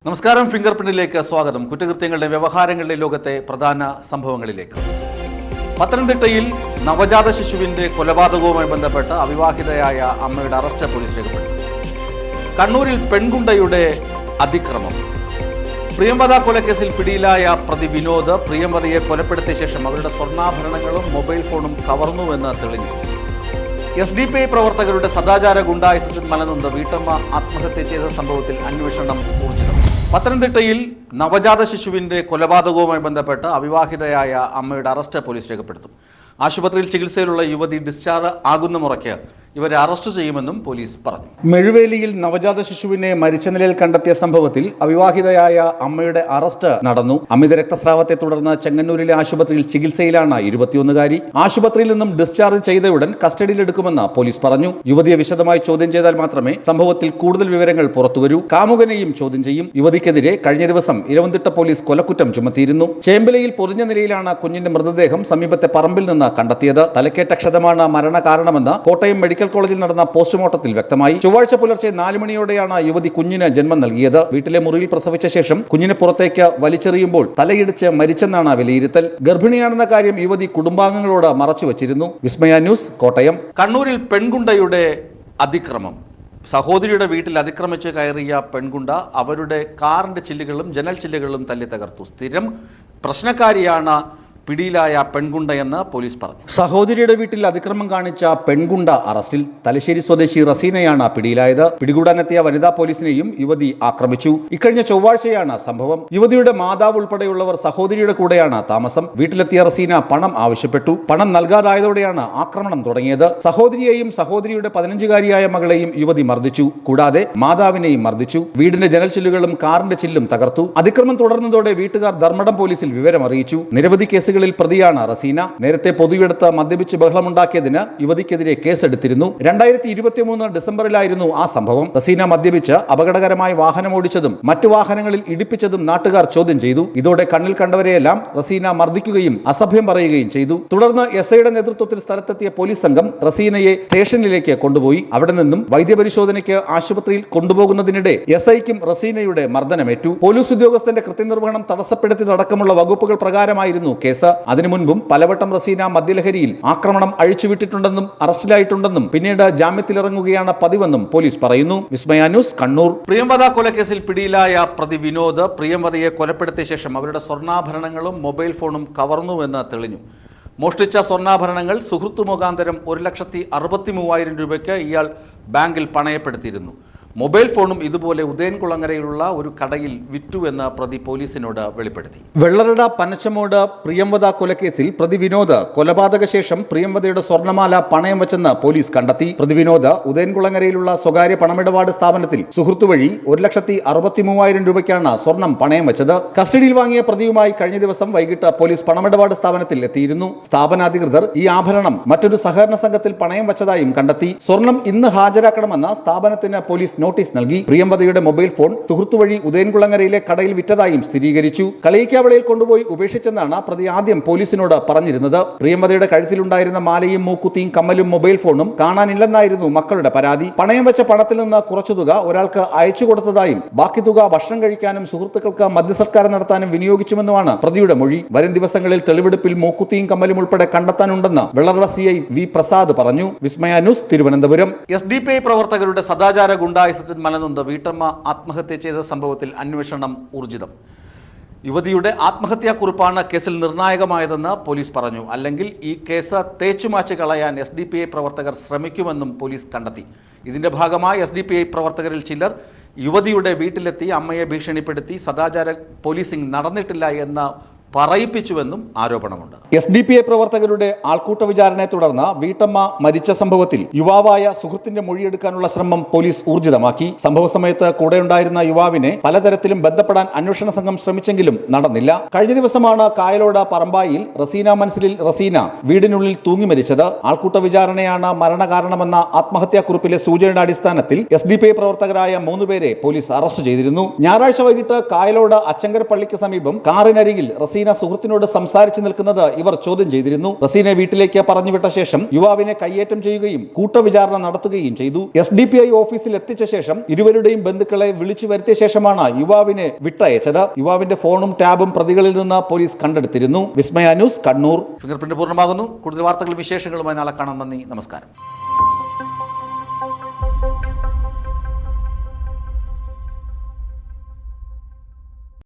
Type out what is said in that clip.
നമസ്കാരം. ഫിംഗർ പ്രിന്റിലേക്ക് സ്വാഗതം. കുറ്റകൃത്യങ്ങളുടെ വ്യവഹാരങ്ങളുടെ ലോകത്തെ പ്രധാന സംഭവങ്ങളിലേക്ക്. പത്തനംതിട്ടയിൽ നവജാത ശിശുവിന്റെ കൊലപാതകവുമായി ബന്ധപ്പെട്ട് അവിവാഹിതയായ അമ്മയുടെ അറസ്റ്റ് പോലീസ് രേഖപ്പെടുത്തി. കണ്ണൂരിൽ പെൺകുണ്ടയുടെ അതിക്രമം. പ്രിയംവദ കൊലക്കേസിൽ പിടിയിലായ പ്രതി വിനോദ് പ്രിയംവദയെ കൊലപ്പെടുത്തിയ ശേഷം അവരുടെ സ്വർണ്ണാഭരണങ്ങളും മൊബൈൽ ഫോണും കവർന്നുവെന്ന് തെളിഞ്ഞു. SDPI പ്രവർത്തകരുടെ സദാചാര ഗുണ്ടായുസത്തിൽ മലനൊന്ത് വീട്ടമ്മ ആത്മഹത്യ ചെയ്ത സംഭവത്തിൽ അന്വേഷണം ഊർജിതം. പത്തനംതിട്ടയിൽ നവജാത ശിശുവിന്റെ കൊലപാതകവുമായി ബന്ധപ്പെട്ട് അവിവാഹിതയായ അമ്മയുടെ അറസ്റ്റ് പോലീസ് രേഖപ്പെടുത്തും. ആശുപത്രിയിൽ ചികിത്സയിലുള്ള യുവതി ഡിസ്ചാർജ് ആകുന്ന മുറയ്ക്ക് ഇവരെ അറസ്റ്റ് ചെയ്യുമെന്നും പോലീസ് പറഞ്ഞു. മെഴുവേലിയിൽ നവജാത ശിശുവിനെ മരിച്ച നിലയിൽ കണ്ടെത്തിയ സംഭവത്തിൽ അവിവാഹിതയായ അമ്മയുടെ അറസ്റ്റ് നടന്നു. അമിത രക്തസ്രാവത്തെ തുടർന്ന് ചെങ്ങന്നൂരിലെ ആശുപത്രിയിൽ ചികിത്സയിലാണ് 21-കാരി. ആശുപത്രിയിൽ നിന്നും ഡിസ്ചാർജ് ചെയ്തയുടൻ കസ്റ്റഡിയിലെടുക്കുമെന്ന് പോലീസ് പറഞ്ഞു. യുവതിയെ വിശദമായി ചോദ്യം ചെയ്താൽ മാത്രമേ സംഭവത്തിൽ കൂടുതൽ വിവരങ്ങൾ പുറത്തുവരൂ. കാമുകനെയും ചോദ്യം ചെയ്യും. യുവതിക്കെതിരെ കഴിഞ്ഞ ദിവസം ഇരവന്തിട്ട പോലീസ് കൊലക്കുറ്റം ചുമത്തിയിരുന്നു. ചേമ്പലയിൽ പൊതിഞ്ഞ നിലയിലാണ് കുഞ്ഞിന്റെ മൃതദേഹം സമീപത്തെ പറമ്പിൽ നിന്ന് കണ്ടെത്തിയത്. തലക്കേറ്റ ക്ഷതമാണ് മരണകാരണമെന്ന് കോട്ടയം മെഡിക്കൽ കോളേജിൽ നടന്ന പോസ്റ്റ്മോർട്ടത്തിൽ വ്യക്തമായി. ചൊവ്വാഴ്ച പുലർച്ചെ 4 മണിയോടെയാണ് യുവതി കുഞ്ഞിന് ജന്മം നൽകിയത്. വീട്ടിലെ മുറിയിൽ പ്രസവിച്ച ശേഷം കുഞ്ഞിനെ പുറത്തേക്ക് വലിച്ചെറിയുമ്പോൾ തലയിടിച്ച് മരിച്ചെന്നാണ് വിലയിരുത്തൽ. ഗർഭിണിയാണെന്ന കാര്യം യുവതി കുടുംബാംഗങ്ങളോട് മറച്ചുവച്ചിരുന്നു. വിസ്മയ ന്യൂസ്, കോട്ടയം. കണ്ണൂരിൽ പെൺകുണ്ടയുടെ അതിക്രമം. സഹോദരിയുടെ വീട്ടിൽ അതിക്രമിച്ച് കയറിയ പെൺകുണ്ട അവരുടെ കാറിന്റെ ചില്ലുകളും ജനൽ ചില്ലുകളും തല്ലി തകർത്തു. സ്ഥിരം പ്രശ്നക്കാരിയാണ് പിടിയിലായ പെൺകുണ്ടയെന്ന് പോലീസ് പറഞ്ഞു. സഹോദരിയുടെ വീട്ടിൽ അതിക്രമം കാണിച്ച പെൺകുണ്ട അറസ്റ്റിൽ. തലശ്ശേരി സ്വദേശി റസീനയാണ് പിടിയിലായത്. പിടികൂടാനെത്തിയ വനിതാ പോലീസിനെയും യുവതി ആക്രമിച്ചു. ഇക്കഴിഞ്ഞ ചൊവ്വാഴ്ചയാണ് സംഭവം. യുവതിയുടെ മാതാവ് ഉൾപ്പെടെയുള്ളവർ സഹോദരിയുടെ കൂടെയാണ് താമസം. വീട്ടിലെത്തിയ റസീന പണം ആവശ്യപ്പെട്ടു. പണം നൽകാതായതോടെയാണ് ആക്രമണം തുടങ്ങിയത്. സഹോദരിയെയും സഹോദരിയുടെ 15-കാരിയായ മകളെയും യുവതി മർദ്ദിച്ചു. കൂടാതെ മാതാവിനെയും മർദ്ദിച്ചു. വീടിന്റെ ജനൽ ചില്ലുകളും കാറിന്റെ ചില്ലും തകർത്തു. അതിക്രമം തുടർന്നതോടെ വീട്ടുകാർ ധർമ്മടം പോലീസിൽ വിവരം അറിയിച്ചു. നിരവധി കേസുകൾ പ്രതിയാണ് റസീന. നേരത്തെ പൊതുവിടത്ത് മദ്യപിച്ച് ബഹളമുണ്ടാക്കിയതിന് യുവതിക്കെതിരെ കേസെടുത്തിരുന്നു. 2023 ഡിസംബറിലായിരുന്നു ആ സംഭവം. റസീന മദ്യപിച്ച് അപകടകരമായി വാഹനം ഓടിച്ചതും മറ്റു വാഹനങ്ങളിൽ ഇടിപ്പിച്ചതും നാട്ടുകാർ ചോദ്യം ചെയ്തു. ഇതോടെ കണ്ണിൽ കണ്ടവരെയെല്ലാം റസീന മർദ്ദിക്കുകയും അസഭ്യം പറയുകയും ചെയ്തു. തുടർന്ന് SIയുടെ നേതൃത്വത്തിൽ സ്ഥലത്തെത്തിയ പോലീസ് സംഘം റസീനയെ സ്റ്റേഷനിലേക്ക് കൊണ്ടുപോയി. അവിടെ നിന്നും വൈദ്യപരിശോധനയ്ക്ക് ആശുപത്രിയിൽ കൊണ്ടുപോകുന്നതിനിടെ SIക്കും റസീനയുടെ മർദ്ദനമേറ്റു. പോലീസ് ഉദ്യോഗസ്ഥന്റെ കൃത്യനിർവഹണം തടസ്സപ്പെടുത്തിയതടക്കമുള്ള വകുപ്പുകൾ പ്രകാരമായിരുന്നു കേസ്. അതിനു മുൻപും പലവട്ടം റസീന മദ്യലഹരിയിൽ ആക്രമണം അഴിച്ചുവിട്ടിട്ടുണ്ടെന്നും അറസ്റ്റിലായിട്ടുണ്ടെന്നും പിന്നീട് ജാമ്യത്തിലിറങ്ങുകയാണ് പതിവെന്നും പോലീസ് പറയുന്നു. വിസ്മയ ന്യൂസ്, കണ്ണൂർ. പ്രിയംവദ കൊലക്കേസിൽ പിടിയിലായ പ്രതി വിനോദ് പ്രിയംവദയെ കൊലപ്പെടുത്തിയ ശേഷം അവരുടെ സ്വർണ്ണാഭരണങ്ങളും മൊബൈൽ ഫോണും കവർന്നുവെന്ന് തെളിഞ്ഞു. മോഷ്ടിച്ച സ്വർണ്ണാഭരണങ്ങൾ സുഹൃത്തു മുഖാന്തരം 1,63,000 രൂപയ്ക്ക് ഇയാൾ ബാങ്കിൽ പണയപ്പെടുത്തിയിരുന്നു. മൊബൈൽ ഫോണും ഇതുപോലെ ഉദയൻകുളങ്ങരയിലുള്ള ഒരു കടയിൽ വിറ്റുവെന്ന് പ്രതി പോലീസിനോട് വെളിപ്പെടുത്തി. വെള്ളറട പനച്ചമോട് പ്രിയംവദ കൊലക്കേസിൽ പ്രതി വിനോദ് കൊലപാതക ശേഷം പ്രിയംവദയുടെ സ്വർണ്ണമാല പണയം വെച്ചെന്ന് പോലീസ് കണ്ടെത്തി. പ്രതി വിനോദ് ഉദയൻകുളങ്ങരയിലുള്ള സ്വകാര്യ പണമിടപാട് സ്ഥാപനത്തിൽ സുഹൃത്തു വഴി 1,63,000 രൂപയ്ക്കാണ് സ്വർണം പണയം വെച്ചത്. കസ്റ്റഡിയിൽ വാങ്ങിയ പ്രതിയുമായി കഴിഞ്ഞ ദിവസം വൈകിട്ട് പോലീസ് പണമിടപാട് സ്ഥാപനത്തിൽ എത്തിയിരുന്നു. സ്ഥാപനാധികൃതർ ഈ ആഭരണം മറ്റൊരു സഹകരണ സംഘത്തിൽ പണയം വെച്ചതായും കണ്ടെത്തി. സ്വർണം ഇന്ന് ഹാജരാക്കണമെന്ന് സ്ഥാപനത്തിന് പോലീസ് നോട്ടീസ് നൽകി. പ്രിയംവദയുടെ മൊബൈൽ ഫോൺ സുഹൃത്തു വഴി ഉദയൻകുളങ്ങരയിലെ കടയിൽ വിറ്റതായും സ്ഥിരീകരിച്ചു. കളിയിക്കാവിളയിൽ കൊണ്ടുപോയി ഉപേക്ഷിച്ചെന്നാണ് പ്രതി ആദ്യം പോലീസിനോട് പറഞ്ഞിരുന്നത്. പ്രിയംവദയുടെ കഴുത്തിലുണ്ടായിരുന്ന മാലയും മൂക്കുത്തിയും കമ്മലും മൊബൈൽ ഫോണും കാണാനില്ലെന്നായിരുന്നു മക്കളുടെ പരാതി. പണയം വെച്ച പണത്തിൽ നിന്ന് കുറച്ചു തുക ഒരാൾക്ക് അയച്ചു കൊടുത്തതായും ബാക്കി തുക ഭക്ഷണം കഴിക്കാനും സുഹൃത്തുക്കൾക്ക് മദ്യസൽക്കാരം നടത്താനും വിനിയോഗിച്ചുമെന്നുമാണ് പ്രതിയുടെ മൊഴി. വരും ദിവസങ്ങളിൽ തെളിവെടുപ്പിൽ മൂക്കുത്തിയും കമ്മലും ഉൾപ്പെടെ കണ്ടെത്താനുണ്ടെന്ന് വെള്ളറട CI V പ്രസാദ് പറഞ്ഞു. വിസ്മയ ന്യൂസ്, തിരുവനന്തപുരം. SDPI പ്രവർത്തകരുടെ സദാചാര ഗുണ്ടായുസത്തിൽ മലനൊന്ത് വീട്ടമ്മ ആത്മഹത്യ ചെയ്ത സംഭവത്തിൽ അന്വേഷണം ഊർജിതം. യുവതിയുടെ ആത്മഹത്യാക്കുറിപ്പാണ് കേസിൽ നിർണായകമായതെന്ന് പോലീസ് പറഞ്ഞു. അല്ലെങ്കിൽ ഈ കേസ് തേച്ചുമാച്ച് കളയാൻ SDPI പ്രവർത്തകർ ശ്രമിക്കുമെന്നും പോലീസ് കണ്ടെത്തി. ഇതിന്റെ ഭാഗമായി SDPI പ്രവർത്തകരിൽ ചിലർ യുവതിയുടെ വീട്ടിലെത്തി അമ്മയെ ഭീഷണിപ്പെടുത്തി സദാചാര പോലീസിംഗ് നടന്നിട്ടില്ല എന്ന് പറയിപ്പിച്ചുവെന്നും ആരോപണമുണ്ട്. SDPI പ്രവർത്തകരുടെ ആൾക്കൂട്ട വിചാരണയെ തുടർന്ന് വീട്ടമ്മ മരിച്ച സംഭവത്തിൽ യുവാവായ സുഹൃത്തിന്റെ മൊഴിയെടുക്കാനുള്ള ശ്രമം പോലീസ് ഊർജിതമാക്കി. സംഭവ സമയത്ത് കൂടെയുണ്ടായിരുന്ന യുവാവിനെ പലതരത്തിലും ബന്ധപ്പെടാൻ അന്വേഷണ സംഘം ശ്രമിച്ചെങ്കിലും നടന്നില്ല. കഴിഞ്ഞ ദിവസമാണ് കായലോട് പറമ്പായിൽ റസീന മൻസിലിൽ റസീന വീടിനുള്ളിൽ തൂങ്ങി മരിച്ചത്. ആൾക്കൂട്ട വിചാരണയാണ് മരണകാരണമെന്ന ആത്മഹത്യാക്കുറിപ്പിലെ സൂചനയുടെ അടിസ്ഥാനത്തിൽ SDPI പ്രവർത്തകരായ 3 പേരെ പോലീസ് അറസ്റ്റ് ചെയ്തിരുന്നു. ഞായറാഴ്ച വൈകിട്ട് കായലോട് അച്ചങ്കര പള്ളിക്ക് സമീപം കാറിനരികിൽ റസീന റസീന സുഹൃത്തിനോട് സംസാരിച്ചു നിൽക്കുന്നത് ഇവർ ചോദ്യം ചെയ്തിരുന്നു. റസീനെ വീട്ടിലേക്ക് പറഞ്ഞുവിട്ട ശേഷം യുവാവിനെ കയ്യേറ്റം ചെയ്യുകയും കൂട്ടവിചാരണ നടത്തുകയും ചെയ്തു. SDPI ഓഫീസിൽ എത്തിച്ച ശേഷം ഇരുവരുടെയും ബന്ധുക്കളെ വിളിച്ചു വരുത്തിയ ശേഷമാണ് യുവാവിനെ വിട്ടയച്ചത്. യുവാവിന്റെ ഫോണും ടാബും പ്രതികളിൽ നിന്ന് പോലീസ് കണ്ടെടുത്തിരുന്നു. വിസ്മയ ന്യൂസ്, കണ്ണൂർ. ഫിംഗർ പ്രിന്റ് പൂർണ്ണമാകുന്നു. കൂടുതൽ വാർത്തകളും വിശേഷങ്ങളുമായി നാളെ കാണാം. നന്ദി, നമസ്കാരം.